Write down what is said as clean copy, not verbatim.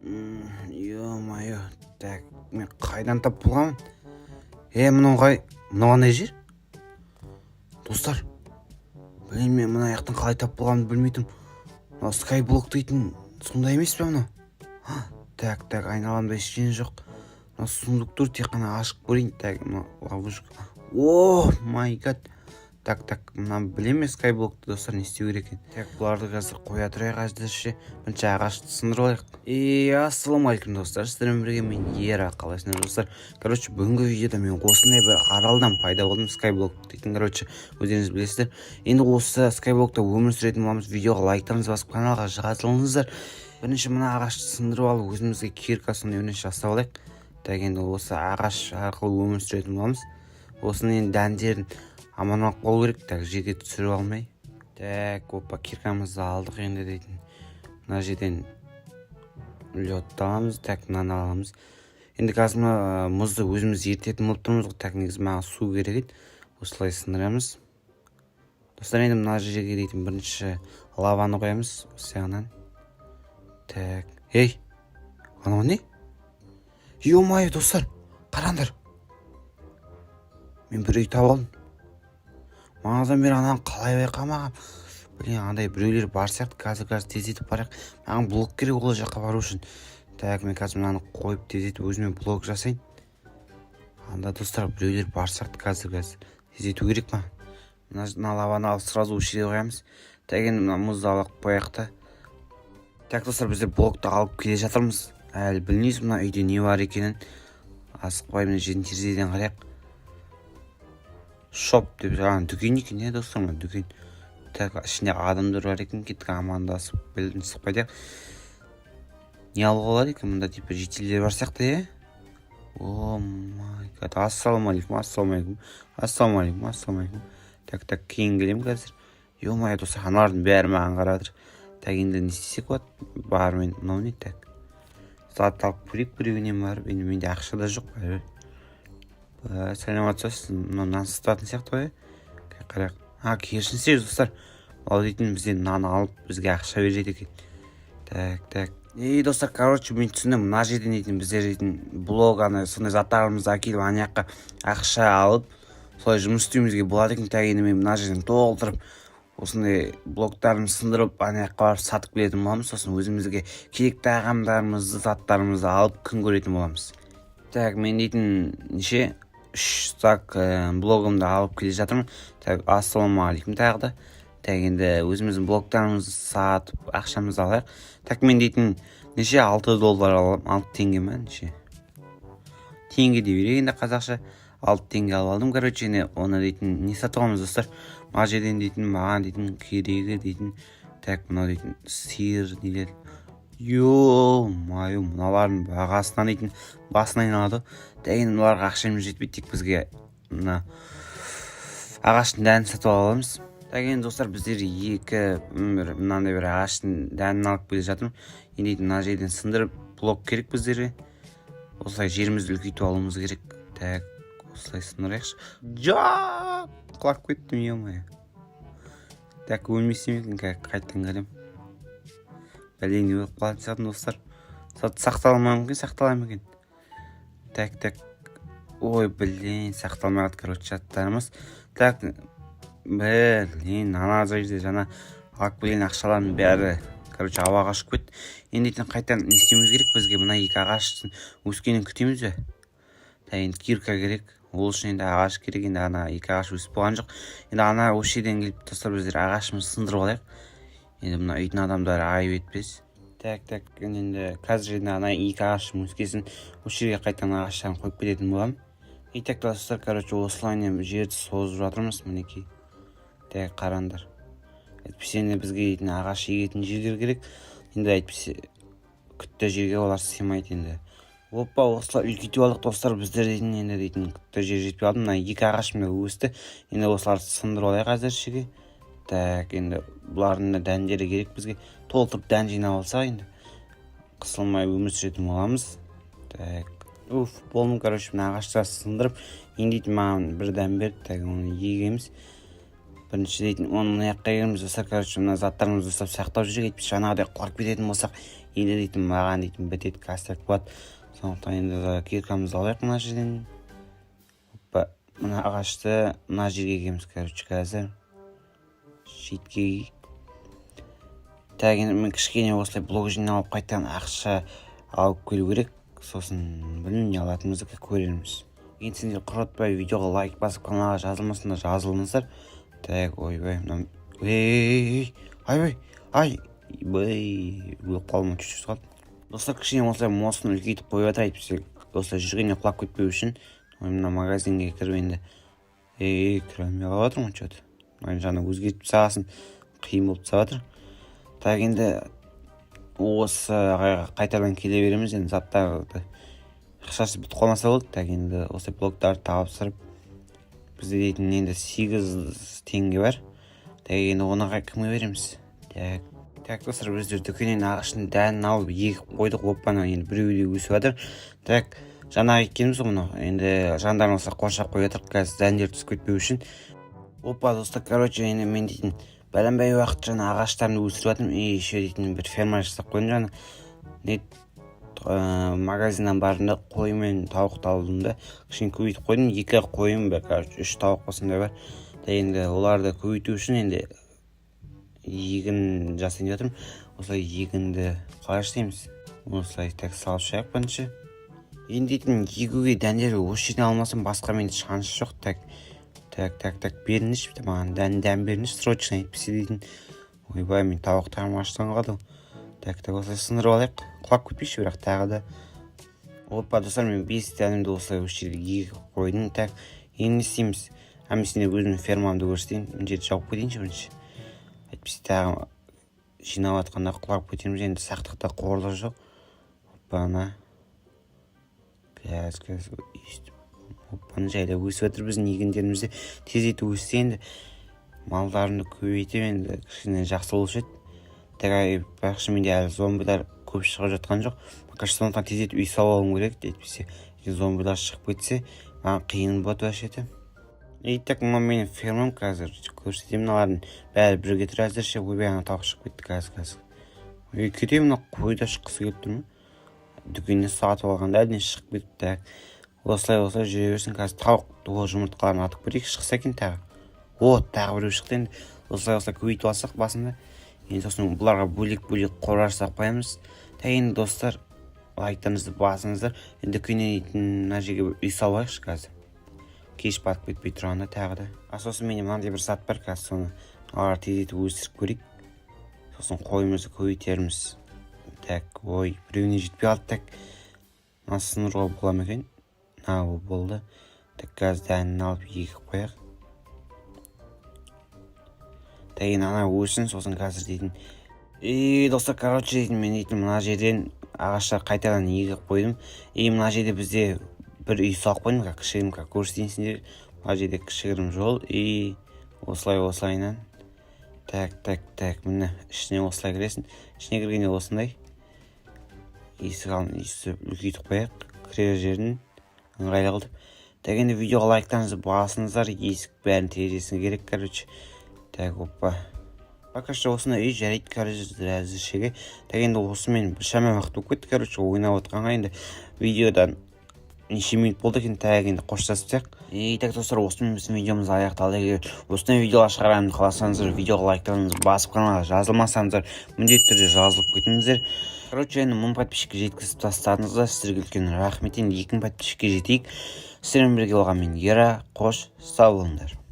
Ё-моё, так, мен қайдан тап болғамын? Мынау қай жер? Достар, білмеймін, мен мына аяқтың қалай тап болғанымды білмейтін. Мынау скайблок дейтін сонда емес пе мынау? Так, айналамда ештеңе жоқ. Мына сундук тұр, тек қана ашып көрейін. Так, мына ловушка. О, май гад. Так, мына білеме скайблокты, достар, не істеу керек екен. Так, бұларды қазір қоя тұрайық әзірше. Бірінші ағашты сындырып алайық. Ассалаумағалейкум, достар. Сіздермен бірге мен Ера. Қалайсыңдар, достар? Бүгінгі видеода мен осындай бір аралдан пайда болдым. Скайблок дейтін, өздеріңіз білесіздер. Енді осы скайблокта өмір сүретін боламыз. Видеоға лайктарыңызды басып, каналға жазылыңыздар. Бірінші мына ағашты сындырып алып, өзімізге кирка сондай бірінші жасап алайық. Так, енді осы ағаш арқылы өмір сүретін боламыз. Осының енді дәндерін аман алып қалу керек. Так, жерге түсіріп алмай. Так, опа, киркамызды алдық енді дейтін. Мына жерден лётты аламыз. Так, мынаны аламыз. Енді қазір мұзды өзіміз ертетін болып тұрмыз. Так, негізі маған су керек еді. Осылай сындырамыз. Достар, енді мына жерге дейтін бірінші лаваны қоямыз. Осы жағынан. Так, анау не? Ё-моё, достар, қараңдар. Мен бір үй тауып алдым. Маңыздан бері ананы қалай байқамағам. Андай біреулер бар сияқты. Қазір тездетіп барайық. Маған блок керек ол жаққа бару үшін. Так, мен қазір мынаны қойып тездетіп өзіме блок жасайын. Анда, достар, біреулер бар сияқты. Қазір тездету керек ма? Мына лаваны алып сразу өшіре қоямыз. Так, енді мына мұзды алып қояйық та. Так, достар, біздер блокты алып келе жатырмыз. Әлі білмейсіз мына үйде не бар екенін. Асықпай мына жердің терезеден қарайық. Шоп деп жаңағы дүкен екен, достар, мына дүкен. Так, ішінде адамдар бар екен, кеттік амандасып білдін сықпайдық. Не алуға болады екен, мұнда типа жителдер бар сияқты, О май гад, ассалаумағалейкум. Так, кейін келем қазір. Ё-моё, достар, аналардың бәрі маған қарадыр. Так, енді не істесек болады? Бар мен, мынау не? Так, зат алып көрейік біреуінен барып. Енді менде ақша да жоқ. Сәлеметсіз, сіз нан сататын сияқты ғой. Қарайық. Керісінше, достар, ол дейтін бізден нан алып бізге ақша береді екен. Так. Достар, мен түсіндім. Мына жерден дейтін біздер дейтін блог сондай заттарымызды әкеліп ана жаққа ақша алып солай жұмыс істеуімізге болады екен. Так, енді мен мына жерден толтырып осындай блоктарын сындырып ана жаққа барып сатып келетін боламыз. Сосын өзімізге керекті ағамдарымызды, заттарымызды алып күн көретін боламыз. Так, мен дейтін 3 стак блогымды алып келе жатырмын. Так, ассалаумағалейкум тағы да. Так, енді өзіміздің блоктарымызды сатып ақшамызды алайық. Так, мен дейтін $6 аламын. 6 теңге ма? Теңге де берейік енді қазақша. 6 теңге алып алдым. Оны дейтін не сатып аламыз, достар? Мына жерден дейтін маған дейтін керегі дейтін. Так, мынау дейтін сиыр нелер. Ё-моё, мыналардың бағасынан дейтін басына айналады. Так, енді мыналарға ақшамыз жетпейді, тек бізге мына ағаштың дәнін сатып аламыз. Так, енді достар, біздер мынандай бір ағаштың дәнін алып келе жатырмын. Енді мына жерден сындырып блок керек біздерге. Осылай жерімізді үлкейтіп алуымыз керек. Так, осылай сындырайықшы. Жоқ! Құлап кеттім, ё-моё. Так, өлмесем екен, қайттан қалем. Бәлен өліп қалатын сияқты, достар. Сақталмай мүмкін, сақталамын екен. Так. Ой, сақталмайды, жаттарымыз. Так, ана жерде жаңа алып келген ақшалардың бәрі ауаға ұшып кетті. Енді қайтадан не істеуіміз керек? Бізге мына 2 ағаштың өскенін күтеміз бе? Так, енді кирка керек. Ол үшін енді ағаш керек. Енді ана 2 ағаш өсіп болған жоқ. Енді ана осы жерден келіп достар, біздер ағашымызды сындырып алайық. Енді мына үйдің адамдары айып етпес. Так, енді қазір енді ана 2 ағашым өскесін осы жерге қайтадан ағаштарын қойып кететін боламын. Так, достар, осылай жерді созып жатырмыз, мінекей. Так, қараңдар. Әйтпесе енді бізге дейтін ағаш егетін жерлер керек. Енді әйтпесе күтті жерге олар сыймайды енді. Опа, осылай үлкейтіп алдық, достар, біздер дейтін күтті жер жетпей алды. Мына 2 ағашым да өсті. Енді осыларды сындырып алайық әзіршеге. Так, енді бұлардың дәндері керек бізге. Толтырып дән жинап алсақ, енді қысылмай өмір сүретін боламыз. Так, болдым, мына ағаштарды сындырып, енді маған бір дән берді. Так, оны егеміз. Бірінші дейтін оны мына жаққа егеміз, достар, мына заттарымызды сақтап жүрек. Әйтпесе жаңағыдай құлап кететін болсақ, енді дейтін маған дейтін бітеді кастет болады. Сондықтан енді киркамызды алайық мына жерден. Мына ағашты мына жерге кеміз қазір. Шетке. Так, енді мен кішкене осылай блок жиналып қайтадан ақша алып келу керек. Сосын білмеймін не алатынымызды көреміз. Енді сендер құртпай видеоға лайк басып каналға жазылмасында жазылыңыздар. Так, ойбай, өліп қалма чуть-чуть қалды. Достар, кішкене осылай мосын үлкейтіп қойып жатыр әйтпесе осылай жүргенде құлап кетпеу үшін. Мына магазинге кіріп енді кіре алмай қалып жатырмын что-то. Жаңа өзгертіп сағасын қиын болып түсіп жатыр. Так, енді осы қайтадан келе береміз. Енді заттарды ақшасы бітіп қалмаса болды. Так, енді осы блоктарды тапсырып бізде дейтін енді 8 теңге бар. Так, енді оны кімге береміз? Так, достар, біздер дүкеннен ағаштың дәнін алып егіп қойдық. Оппана, енді біреуде өсіп жатыр. Так, жаңа екенбіз мұны. Енді жандарын осы қоршап қойып жатыр. Қазір дәндер түсіп кетпеу үшін. Опа, достар, енді мен дейтін бәленбай уақыт жаңа ағаштарын өсіріп жатырмын. Еще дейтін бір ферма жасап қойдым жаңа. Магазиннан бардым да қой мен тауықты алдым да кішкене көбейтіп қойдым. 2 қойым бар, 3 тауық осындай бар. Енді оларды көбейту үшін енді егін жасайын жатырмын. Осылай егінді қалай жасаймыз? Осылай так салып шаяқ бірінші. Енді дейтін егуге дәндерді осы жерден алмасам басқа менде шансы жоқ. Так, беріңізші маған дән беріңізші срочно әйтпесе дейтін. Ойбай, мен тауықтарым аштан қалды. Так, осылай сындырып алайық. Құлап кетпейші, бірақ тағы да. Опа, достар, мен 5 дәнімді осылай осы жерге егіп қойдым. Так, енді не істейміз? Әмесінде өзімнің фермамды көрсетейін. Мына жерді жауып кетейінші бірінші. Әйтпесе тағы жинап атқанда құлап кетеміз. Енді сақтықта қорлық жоқ. Опана. Опаны жайлап өсіп жатыр біздің егіндерімізде. Тездетіп өссе енді малдарымды көбейтіп енді кішкене жақсы болушы еді. Так, бақшы менде әлі зомбилар көп шығып жатқан жоқ. Сондықтан тездетіп үй салып алуым керек. Әйтпесе зомбилар шығып кетсе маған қиын болады вообще-то. Так, мына менің фермам қазір көрсетемін. Мыналардың бәрі бірге тұр әзірше. Ойбай, ана тауық шығып кетті қазір. Кетейін, мына қойда шыққысы келіп тұр ма? Дүкеннен сатып алғанда әлден шығып кетті. Осылай жүре берсін. Қазір тауық жұмыртқаларын атып көрейік, шықса екен тағы. Тағы біреу шықты енді. Осылай көбейтіп алсақ басында. Енді сосын бұларға бөлек қора жасап қоямыз. Енді достар, лайктарыңызды басыңыздар. Енді дүкеннен мына жерге үй салайықшы қазір. Кеш батып кетпей тұрғанда тағы да. Сосын менде мынандай бір зат бар, қазір соны алар тездетіп өсіріп көрейік. Сосын қойымызды көбейтерміз. Так, біреуіне жетпей алды. Так, сындыруға бола ма екен? Болды. Так, қазір дәнін алып егіп қояқ. Так, енді ана өсін, сосын қазір дейтін. Достар, дейтін мен дейтін мына жерден ағаштар қайтадан егіп қойдым. Мына жерде бізде бір үй салып қойдым, кішігірім көрсетейін сендер. Мына жерде кішігірім жол. Осылайынан. Так, міне ішіне осылай кіресің. Ішіне кіргенде осындай. Есік үлкейтіп қояқ. Кірер жерін ыңғайлы қылдып. Так, енді видеоға лайктарыңызды басыңыздар. Есік бәрін терезесін керек, Так, опа. Пока осындай үй жарайды, әзіршеге. Так, енді осымен біршама уақыт болып кетті, ойнап отқанға енді видеодан неше минут болды екен. Так, енді қоштасып. Так, достар, осымен біздің видеомыз аяқталды. Егер осындай видеолар шығарамын қаласаңыздар, видеоға лайктарыңызды басып каналға жазылмасаңыздар, міндетті түрде жазылып кетіңіздер. Енді 1000 подписчикке жеткізіп тастадыңыздар. Сіздерге үлкен рахмет. Енді 2000 подписчикке жетейік. Сіздермен бірге болған мен Ера. Қош, сау болыңдар.